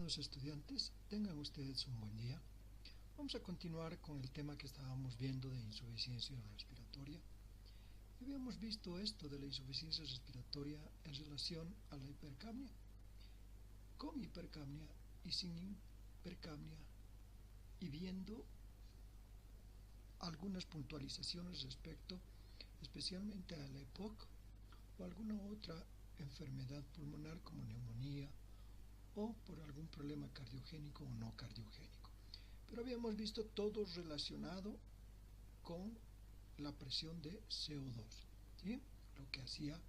Estimados estudiantes, tengan ustedes un buen día. Vamos a continuar con el tema que estábamos viendo de insuficiencia respiratoria. Habíamos visto esto de la insuficiencia respiratoria en relación a la hipercapnia. Con hipercapnia y sin hipercapnia, y viendo algunas puntualizaciones respecto especialmente a la EPOC o alguna otra enfermedad pulmonar como neumonía o por algún problema cardiogénico o no cardiogénico. Pero habíamos visto todo relacionado con la presión de CO2, ¿sí? Lo que hacía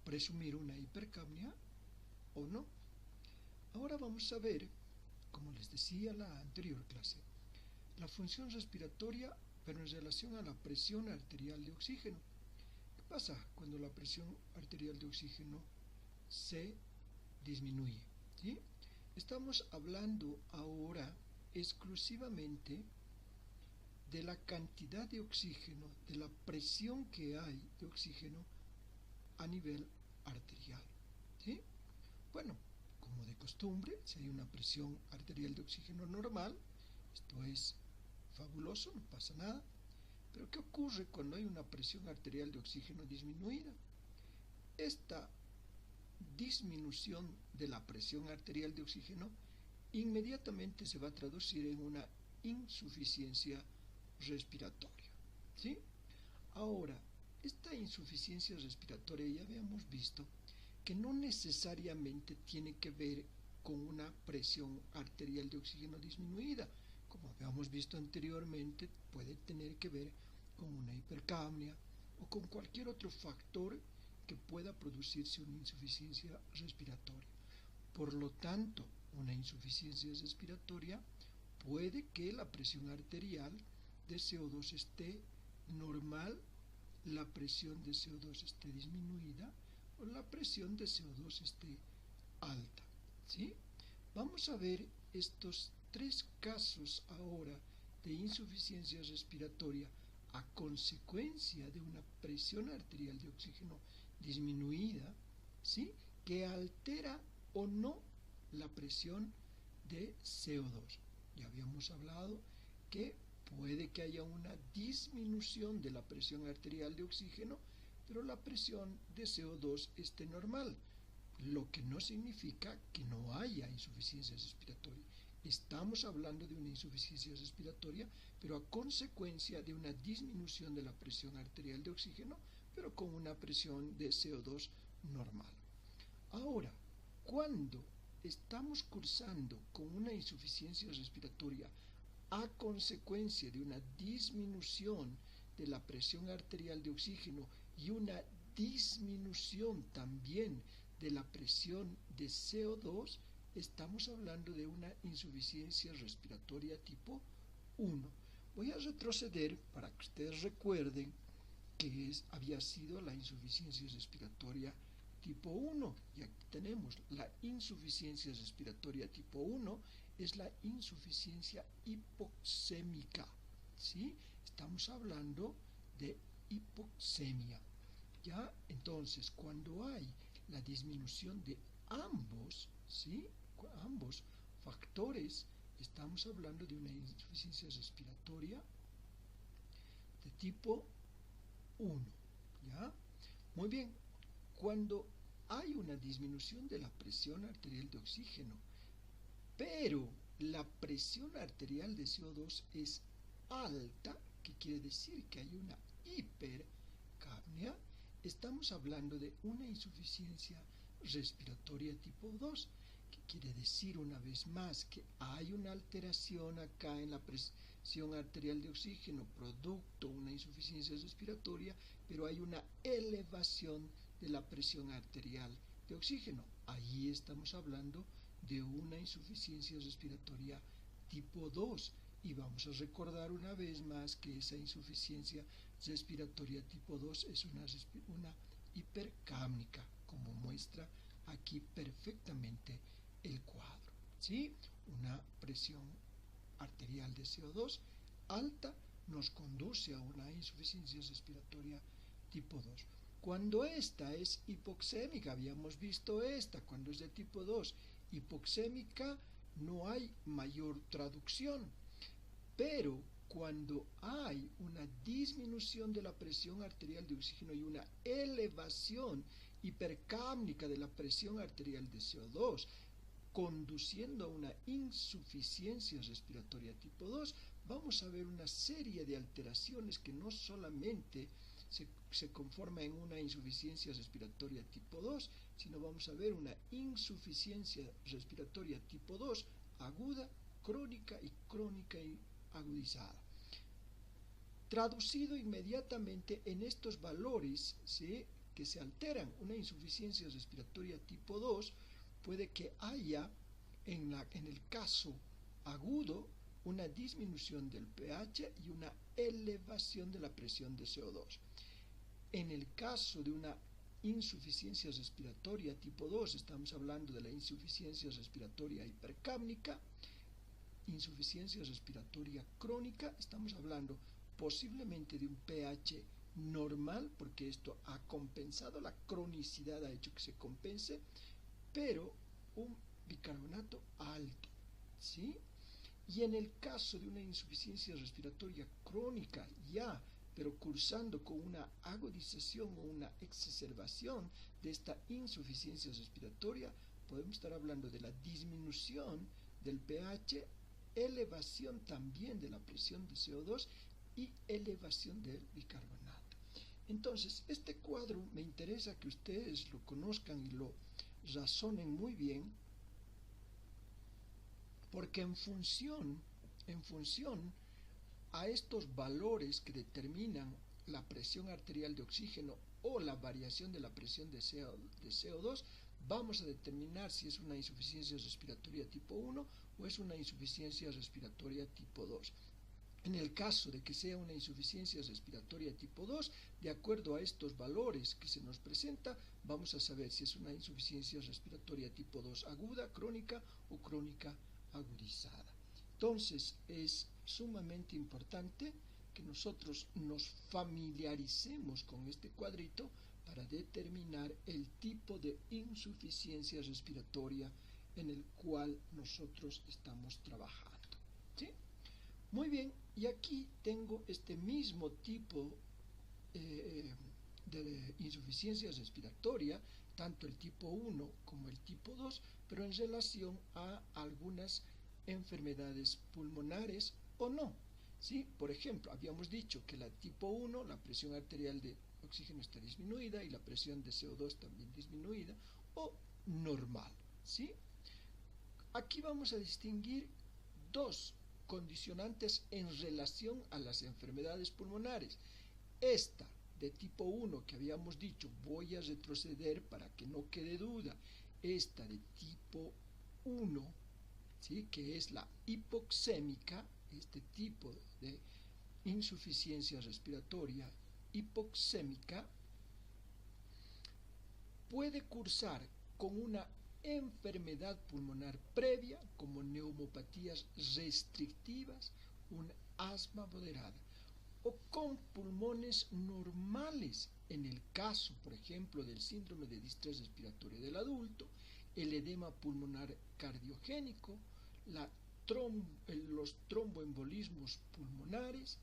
presumir una hipercapnia o no. Ahora vamos a ver, como les decía en la anterior clase, la función respiratoria, pero en relación a la presión arterial de oxígeno. ¿Qué pasa cuando la presión arterial de oxígeno se disminuye? ¿Sí? Estamos hablando ahora exclusivamente de la cantidad de oxígeno, de la presión que hay de oxígeno a nivel arterial. ¿Sí? Bueno, como de costumbre, si hay una presión arterial de oxígeno normal, esto es fabuloso, no pasa nada. Pero ¿qué ocurre cuando hay una presión arterial de oxígeno disminuida? Esta disminución de la presión arterial de oxígeno inmediatamente se va a traducir en una insuficiencia respiratoria, ¿sí? Ahora, esta insuficiencia respiratoria ya habíamos visto que no necesariamente tiene que ver con una presión arterial de oxígeno disminuida. Como habíamos visto anteriormente, puede tener que ver con una hipercapnia o con cualquier otro factor que pueda producirse una insuficiencia respiratoria. Por lo tanto, una insuficiencia respiratoria puede que la presión arterial de CO2 esté normal, la presión de CO2 esté disminuida o la presión de CO2 esté alta, ¿sí? Vamos a ver estos tres casos ahora de insuficiencia respiratoria a consecuencia de una presión arterial de oxígeno disminuida, ¿sí? Que altera o no la presión de CO2. Ya habíamos hablado que puede que haya una disminución de la presión arterial de oxígeno, pero la presión de CO2 esté normal, lo que no significa que no haya insuficiencia respiratoria. Estamos hablando de una insuficiencia respiratoria, pero a consecuencia de una disminución de la presión arterial de oxígeno, pero con una presión de CO2 normal. Ahora, cuando estamos cursando con una insuficiencia respiratoria a consecuencia de una disminución de la presión arterial de oxígeno y una disminución también de la presión de CO2, estamos hablando de una insuficiencia respiratoria tipo 1. Voy a retroceder para que ustedes recuerden que había sido la insuficiencia respiratoria tipo 1. Y aquí tenemos la insuficiencia respiratoria tipo 1, es la insuficiencia hipoxémica, ¿sí? Estamos hablando de hipoxemia, ¿ya? Entonces, cuando hay la disminución de ambos, ¿sí? Ambos factores, estamos hablando de una insuficiencia respiratoria de tipo 1, ¿ya? Muy bien, cuando hay una disminución de la presión arterial de oxígeno, pero la presión arterial de CO2 es alta, que quiere decir que hay una hipercapnia, estamos hablando de una insuficiencia respiratoria tipo 2, que quiere decir una vez más que hay una alteración acá en la presión arterial de oxígeno, producto de una insuficiencia respiratoria, pero hay una elevación de la presión arterial de oxígeno. Allí estamos hablando de una insuficiencia respiratoria tipo 2. Y vamos a recordar una vez más que esa insuficiencia respiratoria tipo 2 es una hipercápnica, como muestra aquí perfectamente el cuadro, ¿sí? Una presión arterial de CO2 alta nos conduce a una insuficiencia respiratoria tipo 2. Cuando esta es hipoxémica, habíamos visto esta, cuando es de tipo 2, hipoxémica, no hay mayor traducción. Pero cuando hay una disminución de la presión arterial de oxígeno y una elevación hipercápnica de la presión arterial de CO2, conduciendo a una insuficiencia respiratoria tipo 2, vamos a ver una serie de alteraciones que no solamente se conforma en una insuficiencia respiratoria tipo 2, sino vamos a ver una insuficiencia respiratoria tipo 2 aguda, crónica y agudizada. Traducido inmediatamente en estos valores, ¿sí?, que se alteran, una insuficiencia respiratoria tipo 2 puede que haya en el caso agudo una disminución del pH y una elevación de la presión de CO2. En el caso de una insuficiencia respiratoria tipo 2, estamos hablando de la insuficiencia respiratoria hipercápnica. Insuficiencia respiratoria crónica, estamos hablando posiblemente de un pH normal, porque esto ha compensado, la cronicidad ha hecho que se compense, pero un bicarbonato alto, ¿sí? Y en el caso de una insuficiencia respiratoria crónica ya, pero cursando con una agudización o una exacerbación de esta insuficiencia respiratoria, podemos estar hablando de la disminución del pH, elevación también de la presión de CO2 y elevación del bicarbonato. Entonces, este cuadro me interesa que ustedes lo conozcan y lo razonen muy bien, porque en función a estos valores que determinan la presión arterial de oxígeno o la variación de la presión de CO2, vamos a determinar si es una insuficiencia respiratoria tipo 1 o es una insuficiencia respiratoria tipo 2. En el caso de que sea una insuficiencia respiratoria tipo 2, de acuerdo a estos valores que se nos presenta, vamos a saber si es una insuficiencia respiratoria tipo 2 aguda, crónica o crónica agudizada. Entonces, es sumamente importante que nosotros nos familiaricemos con este cuadrito para determinar el tipo de insuficiencia respiratoria en el cual nosotros estamos trabajando, ¿sí? Muy bien, y aquí tengo este mismo tipo de insuficiencia respiratoria, tanto el tipo 1 como el tipo 2, pero en relación a algunas enfermedades pulmonares o no, ¿sí? Por ejemplo, habíamos dicho que la tipo 1, la presión arterial de oxígeno está disminuida y la presión de CO2 también disminuida o normal, ¿sí? Aquí vamos a distinguir dos condicionantes en relación a las enfermedades pulmonares. Esta de tipo 1 que habíamos dicho, voy a retroceder para que no quede duda, esta de tipo 1, ¿sí?, que es la hipoxémica, este tipo de insuficiencia respiratoria hipoxémica, puede cursar con una enfermedad pulmonar previa como neumopatías restrictivas, un asma moderada, o con pulmones normales en el caso, por ejemplo, del síndrome de distrés respiratorio del adulto, el edema pulmonar cardiogénico, los tromboembolismos pulmonares,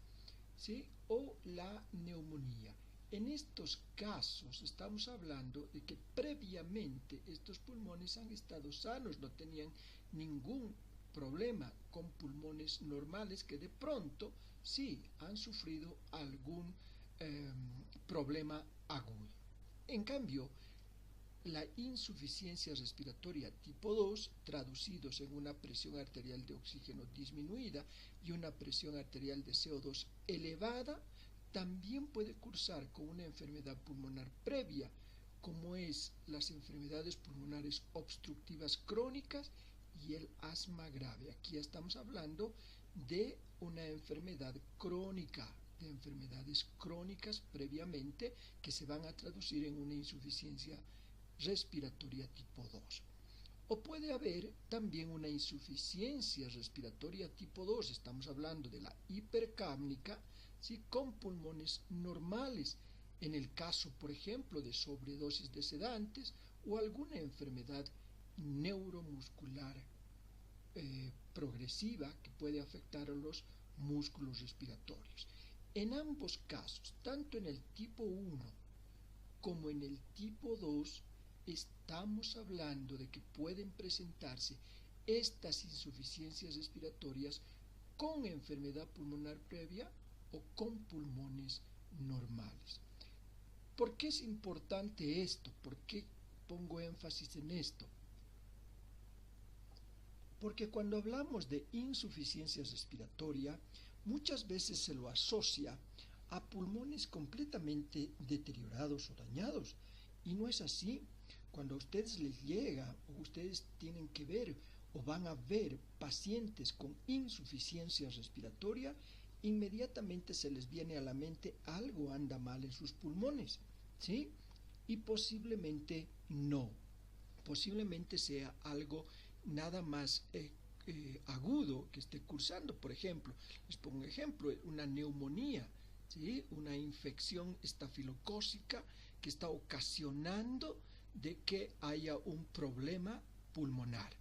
¿sí?, o la neumonía. En estos casos estamos hablando de que previamente estos pulmones han estado sanos, no tenían ningún problema con pulmones normales que de pronto sí han sufrido algún problema agudo. En cambio, la insuficiencia respiratoria tipo 2, traducidos en una presión arterial de oxígeno disminuida y una presión arterial de CO2 elevada, también puede cursar con una enfermedad pulmonar previa, como es las enfermedades pulmonares obstructivas crónicas y el asma grave. Aquí estamos hablando de una enfermedad crónica, de enfermedades crónicas previamente que se van a traducir en una insuficiencia respiratoria tipo 2. O puede haber también una insuficiencia respiratoria tipo 2, estamos hablando de la hipercápnica, ¿sí?, con pulmones normales, en el caso, por ejemplo, de sobredosis de sedantes o alguna enfermedad neuromuscular progresiva que puede afectar a los músculos respiratorios. En ambos casos, tanto en el tipo 1 como en el tipo 2, estamos hablando de que pueden presentarse estas insuficiencias respiratorias con enfermedad pulmonar previa o con pulmones normales. ¿Por qué es importante esto? ¿Por qué pongo énfasis en esto? Porque cuando hablamos de insuficiencia respiratoria, muchas veces se lo asocia a pulmones completamente deteriorados o dañados. Y no es así. Cuando a ustedes les llega o ustedes tienen que ver o van a ver pacientes con insuficiencia respiratoria, inmediatamente se les viene a la mente algo anda mal en sus pulmones, ¿sí? Y posiblemente no. Posiblemente sea algo nada más agudo que esté cursando. Por ejemplo, les pongo un ejemplo, una neumonía, ¿sí? Una infección estafilocócica que está ocasionando de que haya un problema pulmonar,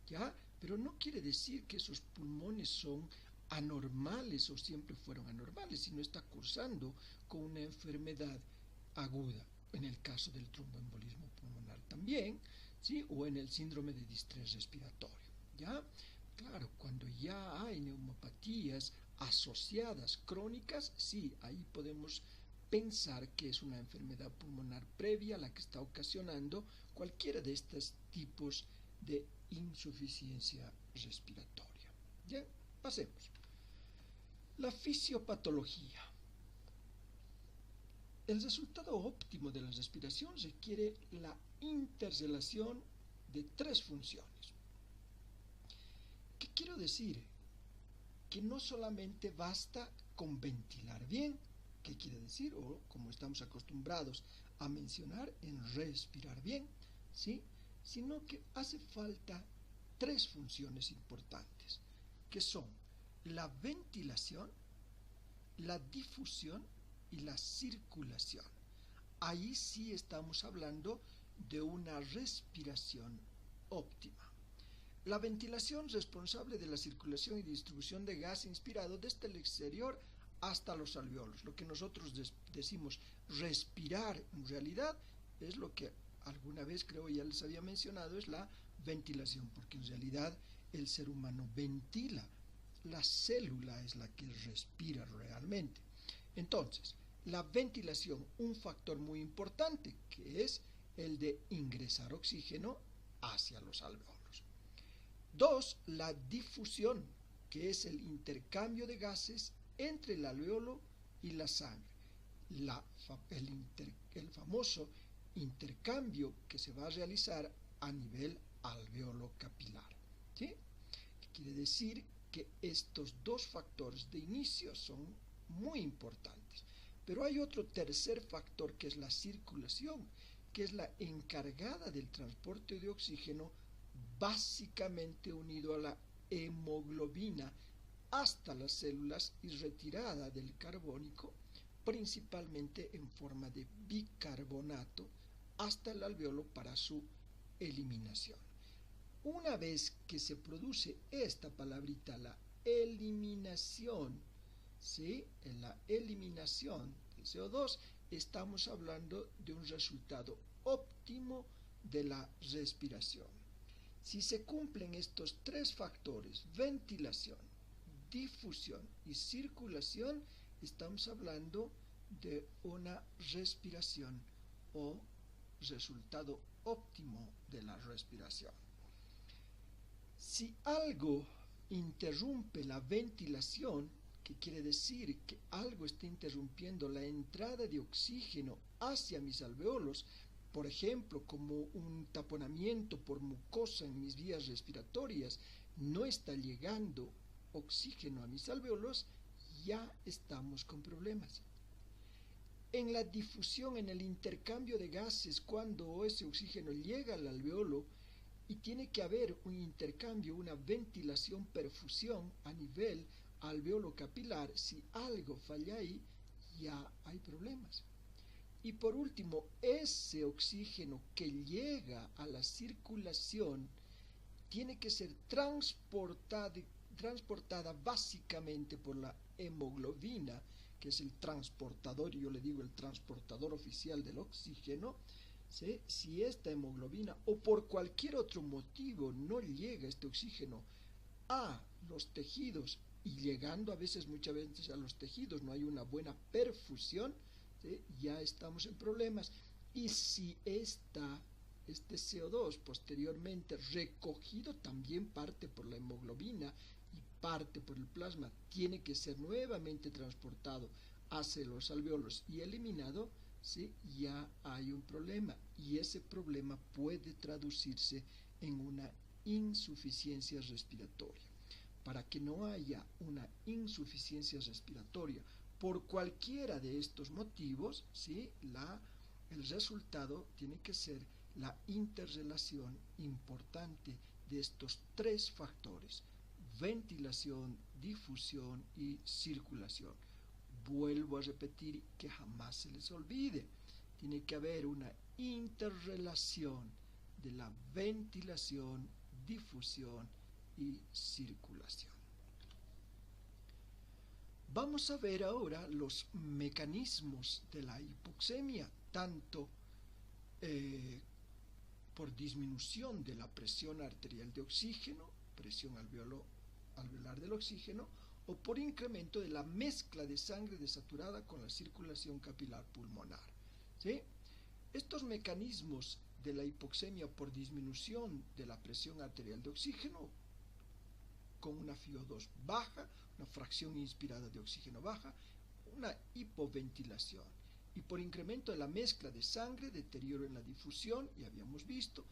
¿ya? Pero no quiere decir que esos pulmones son anormales o siempre fueron anormales, sino está cursando con una enfermedad aguda, en el caso del tromboembolismo pulmonar también, ¿sí? O en el síndrome de distrés respiratorio, ¿ya? Claro, cuando ya hay neumopatías asociadas crónicas, sí, ahí podemos pensar que es una enfermedad pulmonar previa la que está ocasionando cualquiera de estos tipos de insuficiencia respiratoria. Bien, pasemos. La fisiopatología. El resultado óptimo de la respiración requiere la interrelación de tres funciones. ¿Qué quiero decir? Que no solamente basta con ventilar bien, ¿qué quiere decir? O como estamos acostumbrados a mencionar, en respirar bien, ¿sí? Sino que hace falta tres funciones importantes, que son la ventilación, la difusión y la circulación. Ahí sí estamos hablando de una respiración óptima. La ventilación responsable de la circulación y distribución de gas inspirado desde el exterior hasta los alveolos. Lo que nosotros decimos respirar en realidad es lo que alguna vez creo ya les había mencionado, es la ventilación, porque en realidad el ser humano ventila, la célula es la que respira realmente. Entonces, la ventilación, un factor muy importante que es el de ingresar oxígeno hacia los alveolos. 2. La difusión, que es el intercambio de gases entre el alveolo y la sangre. El famoso intercambio que se va a realizar a nivel alveolo capilar, ¿sí? Quiere decir que estos dos factores de inicio son muy importantes. Pero hay otro tercer factor que es la circulación, que es la encargada del transporte de oxígeno, básicamente unido a la hemoglobina hasta las células y retirada del carbónico, principalmente en forma de bicarbonato, hasta el alveolo para su eliminación. Una vez que se produce esta palabrita, la eliminación, ¿sí? En la eliminación del CO2 estamos hablando de un resultado óptimo de la respiración. Si se cumplen estos tres factores, ventilación, difusión y circulación, estamos hablando de una respiración o resultado óptimo de la respiración. Si algo interrumpe la ventilación, que quiere decir que algo está interrumpiendo la entrada de oxígeno hacia mis alveolos, por ejemplo, como un taponamiento por mucosa en mis vías respiratorias, no está llegando oxígeno a mis alveolos, ya estamos con problemas. En la difusión, en el intercambio de gases, cuando ese oxígeno llega al alveolo y tiene que haber un intercambio, una ventilación, perfusión a nivel alveolo capilar, si algo falla ahí, ya hay problemas. Y por último, ese oxígeno que llega a la circulación tiene que ser transportada básicamente por la hemoglobina, que es el transportador, yo le digo el transportador oficial del oxígeno. ¿Sí? Si esta hemoglobina o por cualquier otro motivo no llega este oxígeno a los tejidos, y llegando muchas veces a los tejidos no hay una buena perfusión, ¿sí? Ya estamos en problemas. Y si este CO2 posteriormente recogido también parte por la hemoglobina y parte por el plasma, tiene que ser nuevamente transportado hacia los alveolos y eliminado, ¿sí? Ya hay un problema, y ese problema puede traducirse en una insuficiencia respiratoria. Para que no haya una insuficiencia respiratoria por cualquiera de estos motivos, ¿sí? El resultado tiene que ser la interrelación importante de estos tres factores: ventilación, difusión y circulación. Vuelvo a repetir, que jamás se les olvide, tiene que haber una interrelación de la ventilación, difusión y circulación. Vamos a ver ahora los mecanismos de la hipoxemia, tanto por disminución de la presión arterial de oxígeno, presión alveolar del oxígeno, o por incremento de la mezcla de sangre desaturada con la circulación capilar pulmonar. ¿Sí? Estos mecanismos de la hipoxemia por disminución de la presión arterial de oxígeno, con una FiO2 baja, una fracción inspirada de oxígeno baja, una hipoventilación, y por incremento de la mezcla de sangre, deterioro en la difusión, ya habíamos visto,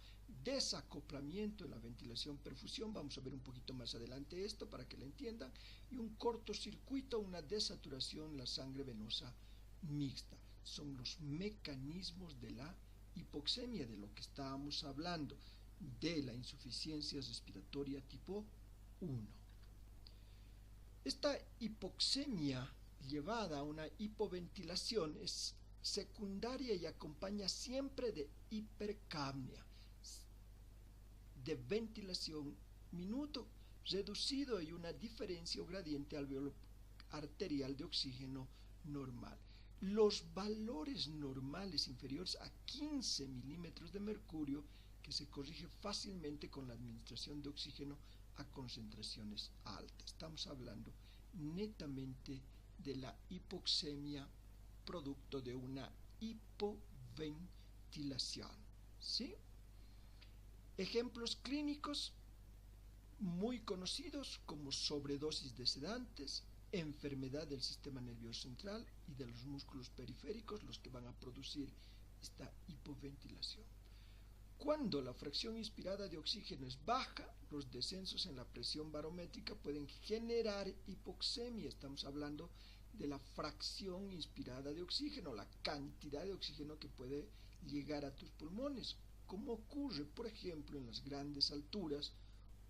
desacoplamiento en la ventilación-perfusión, vamos a ver un poquito más adelante esto para que lo entiendan, y un cortocircuito, una desaturación en la sangre venosa mixta. Son los mecanismos de la hipoxemia, de lo que estábamos hablando, de la insuficiencia respiratoria tipo 1. Esta hipoxemia llevada a una hipoventilación es secundaria y acompaña siempre de hipercapnia, de ventilación minuto reducido y una diferencia o gradiente alveolo arterial de oxígeno normal. Los valores normales inferiores a 15 milímetros de mercurio, que se corrige fácilmente con la administración de oxígeno a concentraciones altas. Estamos hablando netamente de la hipoxemia producto de una hipoventilación. ¿Sí? Ejemplos clínicos muy conocidos como sobredosis de sedantes, enfermedad del sistema nervioso central y de los músculos periféricos, los que van a producir esta hipoventilación. Cuando la fracción inspirada de oxígeno es baja, los descensos en la presión barométrica pueden generar hipoxemia. Estamos hablando de la fracción inspirada de oxígeno, la cantidad de oxígeno que puede llegar a tus pulmones, como ocurre, por ejemplo, en las grandes alturas,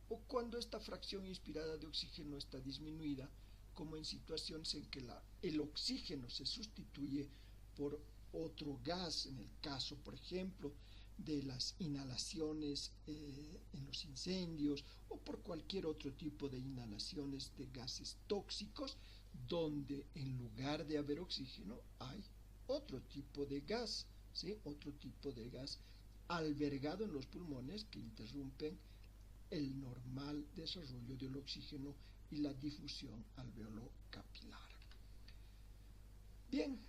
o cuando esta fracción inspirada de oxígeno está disminuida, como en situaciones en que el oxígeno se sustituye por otro gas, en el caso, por ejemplo, de las inhalaciones en los incendios, o por cualquier otro tipo de inhalaciones de gases tóxicos, donde en lugar de haber oxígeno hay otro tipo de gas, ¿sí? Otro tipo de gas albergado en los pulmones que interrumpen el normal desarrollo del oxígeno y la difusión alveolo-capilar. Bien,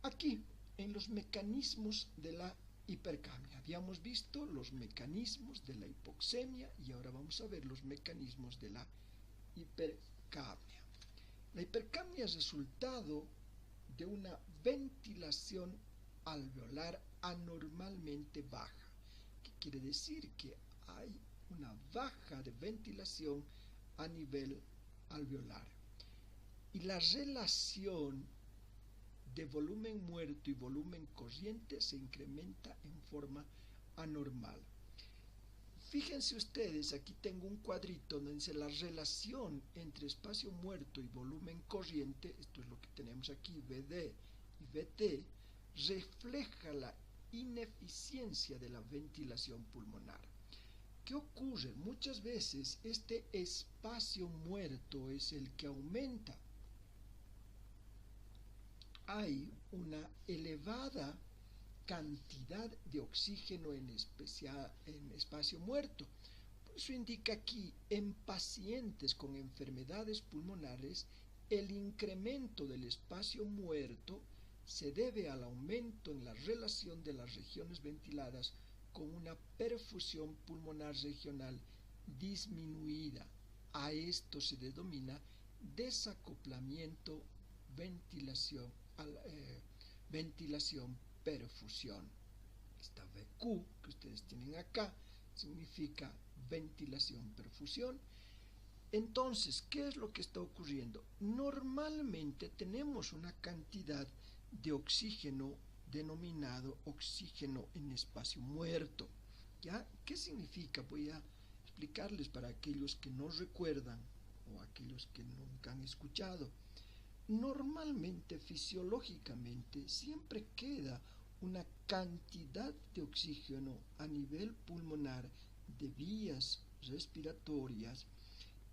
aquí en los mecanismos de la hipercapnia habíamos visto los mecanismos de la hipoxemia, y ahora vamos a ver los mecanismos de la hipercapnia. La hipercapnia es resultado de una ventilación alveolar anormalmente baja, que quiere decir que hay una baja de ventilación a nivel alveolar, y la relación de volumen muerto y volumen corriente se incrementa en forma anormal. Fíjense ustedes, aquí tengo un cuadrito donde dice la relación entre espacio muerto y volumen corriente, esto es lo que tenemos aquí, VD y VT, refleja la ineficiencia de la ventilación pulmonar. ¿Qué ocurre? Muchas veces este espacio muerto es el que aumenta. Hay una elevada cantidad de oxígeno en espacio muerto. Por eso indica aquí, en pacientes con enfermedades pulmonares, el incremento del espacio muerto se debe al aumento en la relación de las regiones ventiladas con una perfusión pulmonar regional disminuida. A esto se denomina desacoplamiento ventilación-perfusión. Esta VQ que ustedes tienen acá significa ventilación-perfusión. Entonces, ¿qué es lo que está ocurriendo? Normalmente tenemos una cantidad de oxígeno denominado oxígeno en espacio muerto. ¿Ya? ¿Qué significa? Voy a explicarles para aquellos que no recuerdan o aquellos que nunca han escuchado. Normalmente, fisiológicamente, siempre queda una cantidad de oxígeno a nivel pulmonar de vías respiratorias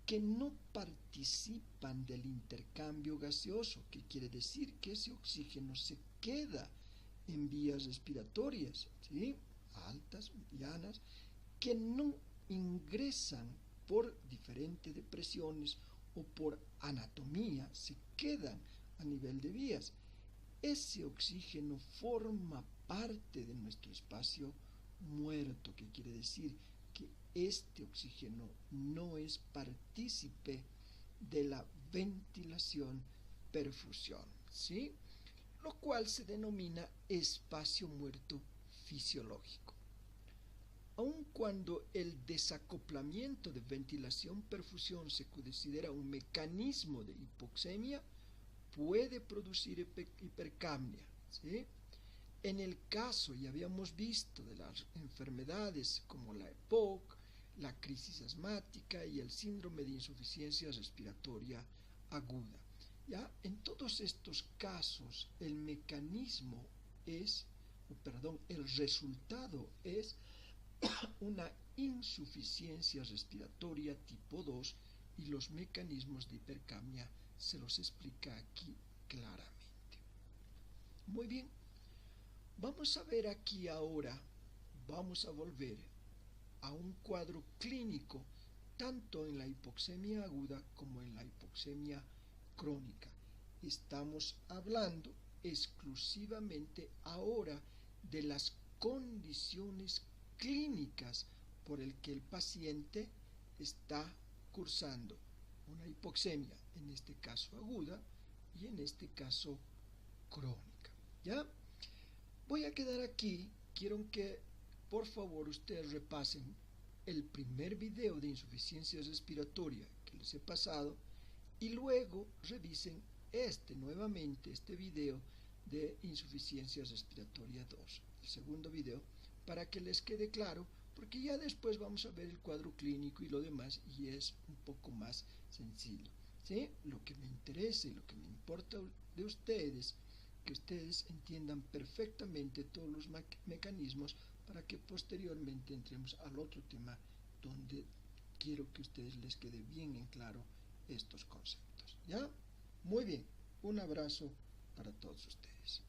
que no participan del intercambio gaseoso, que quiere decir que ese oxígeno se queda en vías respiratorias, ¿sí? Altas, medianas, que no ingresan por diferentes depresiones o por anatomía, se quedan a nivel de vías. Ese oxígeno forma parte de nuestro espacio muerto, que quiere decir que este oxígeno no es partícipe de la ventilación-perfusión, ¿sí? Lo cual se denomina espacio muerto fisiológico. Aun cuando el desacoplamiento de ventilación-perfusión se considera un mecanismo de hipoxemia, puede producir hipercapnia, ¿sí? En el caso, ya habíamos visto, de las enfermedades como la EPOC, la crisis asmática y el síndrome de insuficiencia respiratoria aguda. ¿Ya? En todos estos casos, el resultado es una insuficiencia respiratoria tipo 2 y los mecanismos de hipercapnia se los explica aquí claramente. Muy bien, vamos a ver aquí ahora, vamos a volver a un cuadro clínico tanto en la hipoxemia aguda como en la hipoxemia crónica. Estamos hablando exclusivamente ahora de las condiciones clínicas por el que el paciente está cursando una hipoxemia, en este caso aguda y en este caso crónica. ¿Ya? Voy a quedar aquí. Quiero que por favor ustedes repasen el primer video de insuficiencia respiratoria que les he pasado y luego revisen nuevamente este video de insuficiencia respiratoria 2, el segundo video, para que les quede claro, porque ya después vamos a ver el cuadro clínico y lo demás y es un poco más sencillo, ¿sí? Lo que me interesa y lo que me importa de ustedes, que ustedes entiendan perfectamente todos los mecanismos para que posteriormente entremos al otro tema donde quiero que ustedes les quede bien en claro estos conceptos. ¿Ya? Muy bien, un abrazo para todos ustedes.